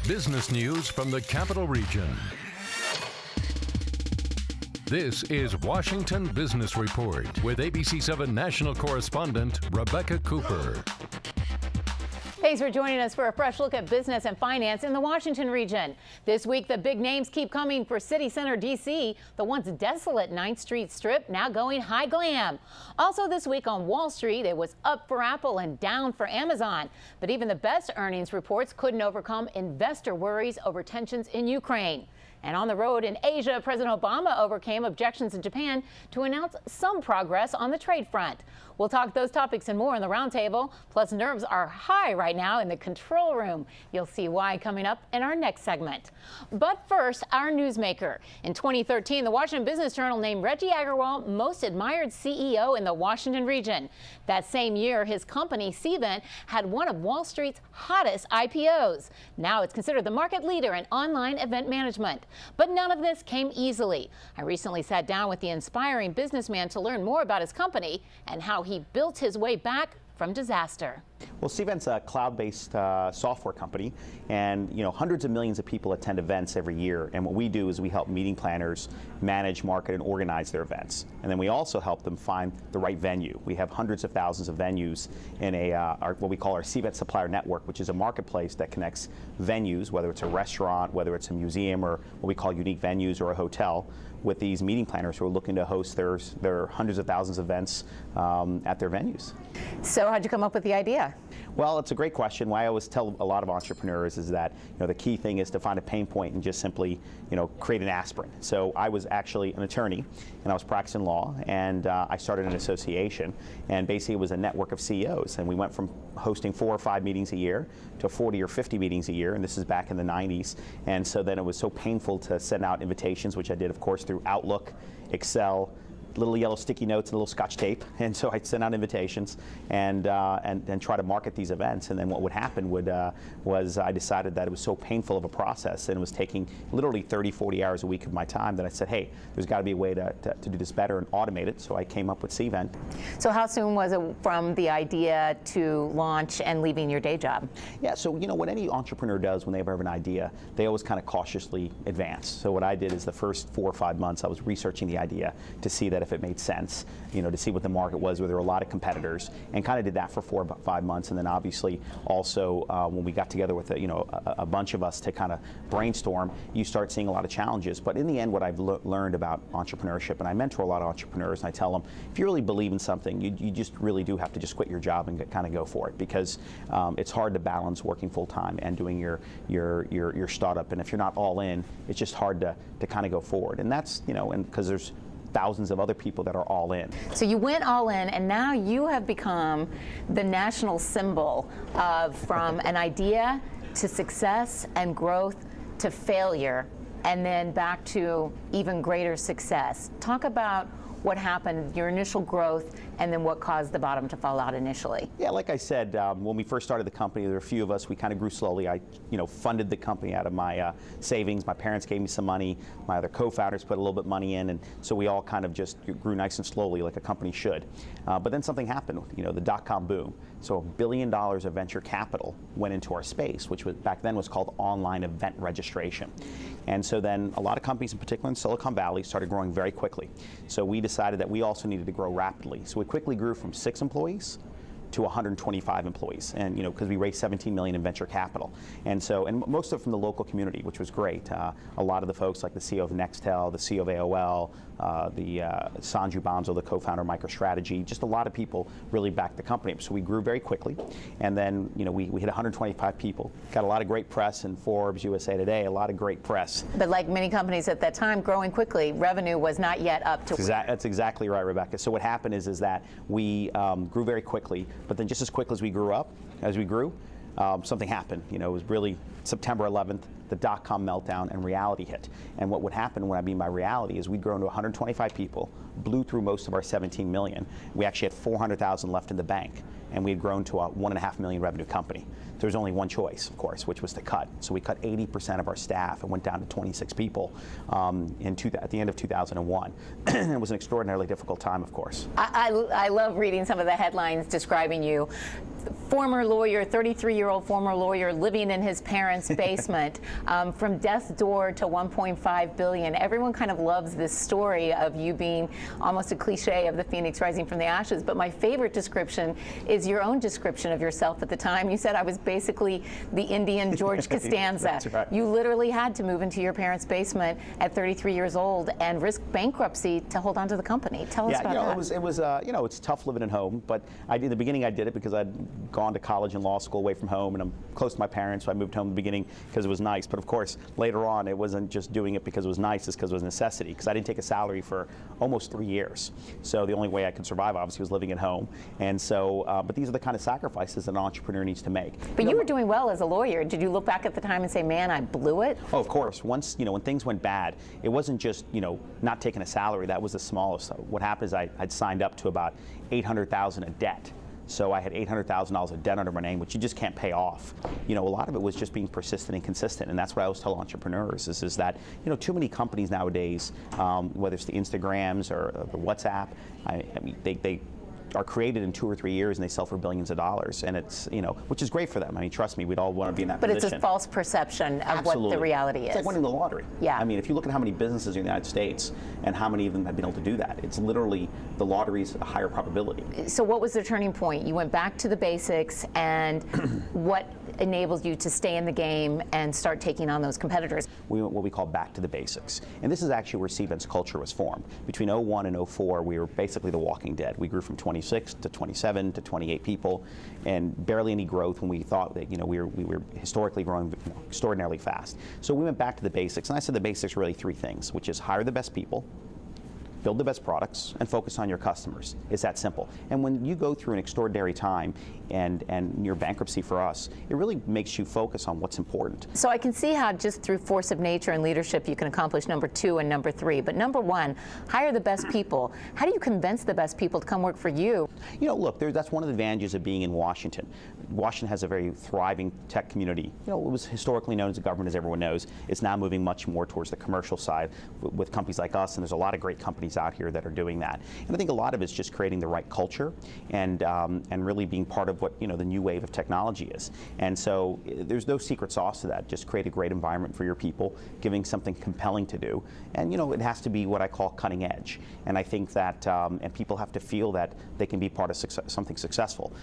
Business news from the Capital Region. This is Washington Business Report with ABC7 national correspondent Rebecca Cooper. Thanks for joining us for a fresh look at business and finance in the Washington region. This week, the big names keep coming for City Center, D.C. The once desolate 9th Street Strip now going high glam. Also this week on Wall Street, it was up for Apple and down for Amazon. But even the best earnings reports couldn't overcome investor worries over tensions in Ukraine. And on the road in Asia, President Obama overcame objections in Japan to announce some progress on the trade front. We'll talk those topics and more in the roundtable. Plus, nerves are high right now in the control room. You'll see why coming up in our next segment. But first, our newsmaker. In 2013, the Washington Business Journal named Reggie Aggarwal most admired CEO in the Washington region. That same year, his company, SeeEvents, had one of Wall Street's hottest IPOs. Now it's considered the market leader in online event management. But none of this came easily. I recently sat down with the inspiring businessman to learn more about his company and how he built his way back from disaster. Well, SeeEvents is a cloud-based software company, and hundreds of millions of people attend events every year. And what we do is we help meeting planners manage, market, and organize their events. And then we also help them find the right venue. We have hundreds of thousands of venues in what we call our SeeEvents Supplier Network, which is a marketplace that connects venues, whether it's a restaurant, whether it's a museum, or what we call unique venues, or a hotel, with these meeting planners who are looking to host their hundreds of thousands of events at their venues. So how'd you come up with the idea? Well, it's a great question. What I always tell a lot of entrepreneurs is that the key thing is to find a pain point and just simply create an aspirin. So I was actually an attorney, and I was practicing law, and I started an association, and basically it was a network of CEOs, and we went from hosting 4 or 5 meetings a year to 40 or 50 meetings a year, and this is back in the 90s. And so then it was so painful to send out invitations, which I did, of course, through Outlook, Excel, little yellow sticky notes and a little Scotch tape, and so I'd send out invitations and try to market these events. And then what would happen was I decided that it was so painful of a process, and it was taking literally 30, 40 hours a week of my time, that I said, hey, there's got to be a way to do this better and automate it. So I came up with SeeEvent. So how soon was it from the idea to launch and leaving your day job? Yeah, so what any entrepreneur does when they ever have an idea, they always kind of cautiously advance. So what I did is the first 4 or 5 months I was researching the idea to see that if it made sense, to see what the market was, where there were a lot of competitors, and kind of did that for 4 or 5 months. And then obviously also when we got together with a bunch of us to kind of brainstorm, you start seeing a lot of challenges. But in the end, what I've learned about entrepreneurship, and I mentor a lot of entrepreneurs, and I tell them, if you really believe in something, you just really do have to just quit your job and kind of go for it, because it's hard to balance working full time and doing your startup. And if you're not all in, it's just hard to kind of go forward. And that's and because there's thousands of other people that are all in. So you went all in, and now you have become the national symbol of from an idea to success and growth to failure, and then back to even greater success. Talk about what happened, your initial growth, and then what caused the bottom to fall out initially. Yeah, like I said, when we first started the company, there were a few of us. We kind of grew slowly. I, funded the company out of my savings. My parents gave me some money. My other co-founders put a little bit of money in, and so we all kind of just grew nice and slowly, like a company should. But then something happened. The dot-com boom. So $1 billion of venture capital went into our space, which was back then was called online event registration. And so then a lot of companies, in particular in Silicon Valley, started growing very quickly. So we decided that we also needed to grow rapidly. So we quickly grew from 6 employees to 125 employees, and because we raised $17 million in venture capital, and most of it from the local community, which was great. A lot of the folks, like the CEO of Nextel, the CEO of AOL, the Sanju Banzo, the co-founder of MicroStrategy, just a lot of people really backed the company. So we grew very quickly, and then we hit 125 people. Got a lot of great press in Forbes, USA Today, a lot of great press. But like many companies at that time, growing quickly, revenue was not yet up to. That's exactly right, Rebecca. So what happened is that we grew very quickly, but then just as quick as we grew, something happened. It was really September 11th, the dot-com meltdown, and reality hit. And what would happen, what I mean by reality, is we'd grown to 125 people, blew through most of our 17 million. We actually had 400,000 left in the bank, and we had grown to a $1.5 million revenue company. There was only one choice, of course, which was to cut. So we cut 80% of our staff and went down to 26 people at the end of 2001. It was an extraordinarily difficult time, of course. I love reading some of the headlines describing you. Former lawyer, 33-year-old former lawyer living in his parents' basement, from death's door to $1.5 billion. Everyone kind of loves this story of you being almost a cliche of the phoenix rising from the ashes. But my favorite description is your own description of yourself at the time. You said, I was basically the Indian George Costanza. That's right. You literally had to move into your parents' basement at 33 years old and risk bankruptcy to hold on to the company. Tell us about that. It was it's tough living at home, but in the beginning I did it because I'd gone to college and law school away from home, and I'm close to my parents, so I moved home in the beginning because it was nice. But of course, later on, it wasn't just doing it because it was nice, it's because it was necessity, because I didn't take a salary for almost 3 years. So the only way I could survive, obviously, was living at home. And so, but these are the kind of sacrifices that an entrepreneur needs to make. But you were doing well as a lawyer. Did you look back at the time and say, man, I blew it? Oh, of course. Once, when things went bad, it wasn't just, not taking a salary. That was the smallest. What happened is I'd signed up to about $800,000 in debt. So I had $800,000 of debt under my name, which you just can't pay off. A lot of it was just being persistent and consistent, and that's what I always tell entrepreneurs is that, too many companies nowadays, whether it's the Instagrams or the WhatsApp, I mean, they are created in 2 or 3 years and they sell for billions of dollars, and it's which is great for them. I mean, trust me, we'd all want to be in that position. But it's a false perception of Absolutely. What the reality is. It's like winning the lottery. Yeah. I mean, if you look at how many businesses in the United States and how many of them have been able to do that, it's literally the lottery's a higher probability. So what was the turning point? You went back to the basics, and what enabled you to stay in the game and start taking on those competitors? We went what we call back to the basics. And this is actually where SeeEvents culture was formed. Between 01 and 04, we were basically the walking dead. We grew from 26 to 27 to 28 people, and barely any growth when we thought that we were historically growing extraordinarily fast. So we went back to the basics, and I said the basics are really 3 things, which is hire the best people, build the best products, and focus on your customers. It's that simple. And when you go through an extraordinary time and your bankruptcy for us, it really makes you focus on what's important. So I can see how just through force of nature and leadership you can accomplish number 2 and number 3. But number 1, hire the best people. How do you convince the best people to come work for you? Look, that's one of the advantages of being in Washington. Washington has a very thriving tech community. It was historically known as a government, as everyone knows. It's now moving much more towards the commercial side with companies like us, and there's a lot of great companies out here that are doing that. And I think a lot of it's just creating the right culture and really being part of what the new wave of technology is. And so there's no secret sauce to that. Just create a great environment for your people, giving something compelling to do, and it has to be what I call cutting edge. And I think that and people have to feel that they can be part of something successful.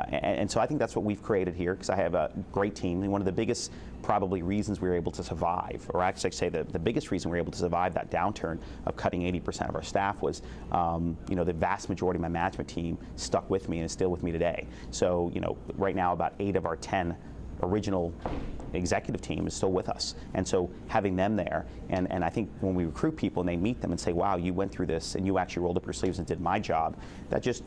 And so I think that's what we've created here, because I have a great team, and one of the biggest probably reasons we were able to survive, or actually say the biggest reason we were able to survive that downturn of cutting 80% of our staff was, the vast majority of my management team stuck with me and is still with me today. So, right now about 8 of our 10 original executive team is still with us. And so having them there, and I think when we recruit people and they meet them and say, wow, you went through this and you actually rolled up your sleeves and did my job, that just,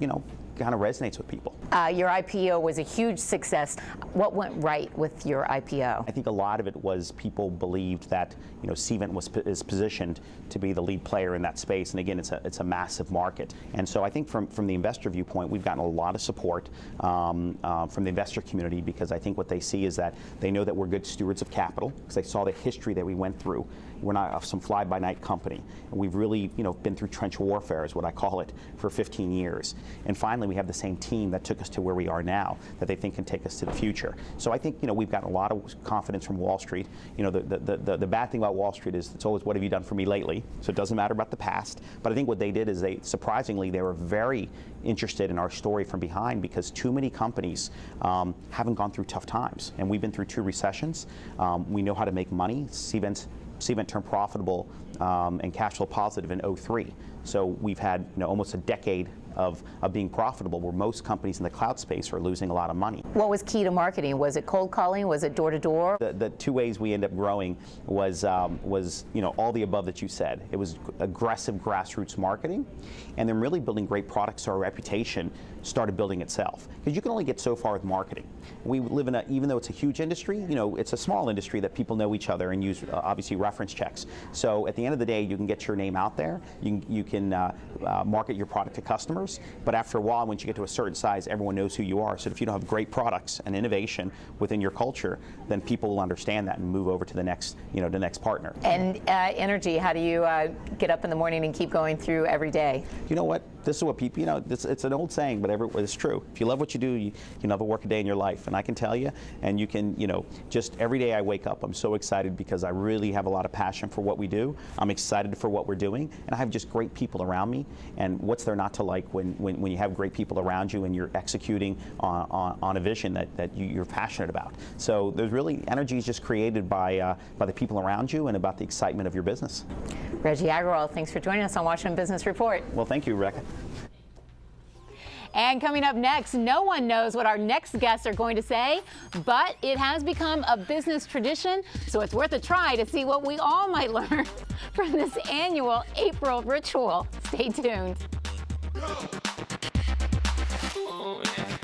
kind of resonates with people. Your IPO was a huge success. What went right with your IPO? I think a lot of it was people believed that SeeEvents is positioned to be the lead player in that space, and again, it's a massive market. And so I think from the investor viewpoint, we've gotten a lot of support from the investor community, because I think what they see is that they know that we're good stewards of capital, because they saw the history that we went through. We're not some fly-by-night company. And we've really been through trench warfare, is what I call it, for 15 years. And finally, we have the same team that took us to where we are now that they think can take us to the future. So I think we've gotten a lot of confidence from Wall Street. The bad thing about Wall Street is it's always, what have you done for me lately? So it doesn't matter about the past. But I think what they did is surprisingly they were very interested in our story from behind, because too many companies haven't gone through tough times, and we've been through 2 recessions. We know how to make money. SeeEvents turned profitable and cash flow positive in 2003. So we've had almost a decade of being profitable, where most companies in the cloud space are losing a lot of money. What was key to marketing? Was it cold calling? Was it door to door? The two ways we end up growing was all the above that you said. It was aggressive grassroots marketing, and then really building great products so our reputation started building itself. Because you can only get so far with marketing. We live in even though it's a huge industry, it's a small industry that people know each other and use obviously reference checks. So at the end of the day, you can get your name out there. You can market your product to customers. But after a while, once you get to a certain size, everyone knows who you are. So if you don't have great products and innovation within your culture, then people will understand that and move over to the next, the next partner. And energy, how do you get up in the morning and keep going through every day? You know what? This is what people, it's an old saying, but it's true. If you love what you do, you never work a day in your life. And I can tell you, and you can, just every day I wake up, I'm so excited because I really have a lot of passion for what we do. I'm excited for what we're doing, and I have just great people around me. And what's there not to like when you have great people around you and you're executing on a vision that you're passionate about? So there's really, energy is just created by the people around you and about the excitement of your business. Reggie Aggarwal, thanks for joining us on Washington Business Report. Well, thank you, Rebecca. And coming up next, no one knows what our next guests are going to say, but it has become a business tradition, so it's worth a try to see what we all might learn from this annual April ritual. Stay tuned. Oh, yeah.